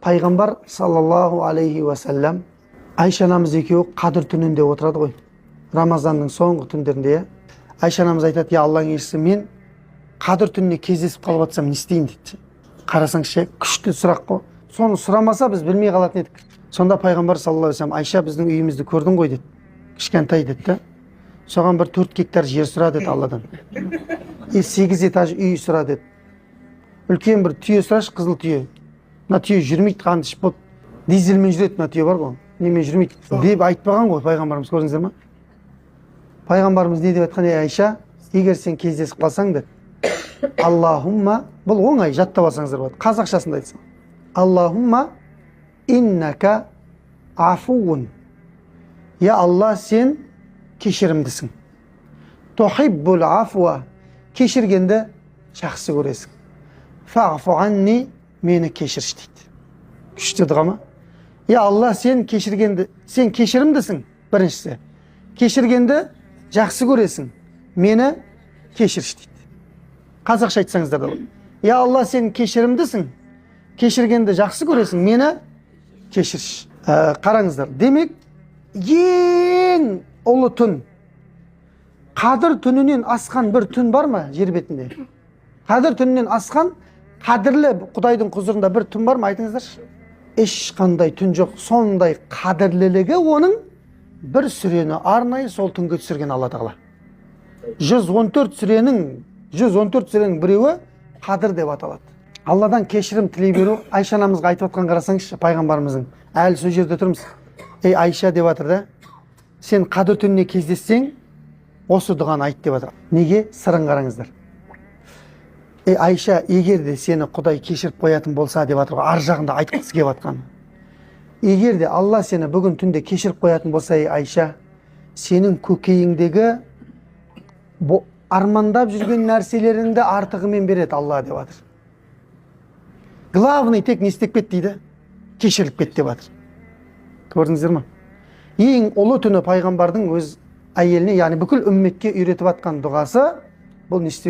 Пайғамбар саллаллаху алейхи ва саллям Айша анамыз екеуі қадір түнінде отырады ғой. Рамазанның соңғы түндерінде Айша анамыз айтады: "Я Алланың елшісі, мен қадір түніне кездесіп қалып жатсам не істейін?" дейді. Қарасаңызшы, күшті сұрақ қой. Соны сұрамаса біз білмей қалатын едік. Сонда пайғамбар саллаллаху алейхи ва саллям: "Айша, біздің үйімізді көрдің ғой" деді. Кішкентай деді. Соған бір 4 гектар жер сұра деді Алладан. 8 этаж үй сұра деді. Үлкен бір түйе сұрашы, қызыл түйе. Мына түйе жүрмейді, қандыш болып. Дизельмен жүреді, мына түйе бар ғой. Немен жүрмейді деп айтпаған ғой пайғамбарымыз, көрдіңіздер ме? Пайғамбарымыз не деп айтқан: "Айша, егер сен кездесіп қалсаң деді, Аллахумма", бұл оңай, жаттап алсаңыздар болады. Қазақшасында айтсам: "Аллахумма иннака афуун". Я Алла, сен кешірімдісің. Тухиббул афуа, кешіргенді жақсы көресің. Фағфу анни, мені кешірші дейді. Күшті дұға ма? Я Алла, сен кешірімдісің. Біріншісі, кешіргенді жақсы көресің. Мені кешірші дейді. Қазақша айтсаңыздар да болады. Я Алла, сен кешірімдісің. Кешіргенді жақсы көресің. Мені кешірші. Қараңыздар. Демек, ең ұлы түн, қадір түнінен асқан бір түн бар ма жер бетінде? Қадір түнінен асқан, қадірлі Құдайдың құзырында бір түн бар ма? Айтыңыздаршы. Ешқандай түн жоқ. Сондай қадірлілігі оның бір сүрені арнайы сол түнге түсірген Алла Тағала. 114 сүренің біреуі қадір деп аталады. Алладан кешірім тілей беру. Айша анамызға айтып отқан, қарасаңызшы, пайғамбарымыздың. Әлі сол жерде тұрмыз. "Ей Айша", деп жатыр да, "сен қадір түніне кездессең, осы дұғаны айт" деп жатыр. Неге? Сырын қараңыздар. "Ей Айша, егер де сені Құдай кешіріп қоятын болса" деп жатыр. Ар жағында айтқысы келіп жатқан. Егер де Алла сені бүгін түнде кешіріп қоятын болса, ей Айша, сенің көкейіңдегі армандап жүрген нәрселеріңді артығымен береді Алла деп жатыр. Главный тек не істеп кет дейді? Кешіріліп кет деп жатыр. Көрдіңіздер ме? Ең ұлы түні пайғамбардың өз әйеліне, яғни бүкіл үмметке үйретіп жатқан дұғасы бұл не істеу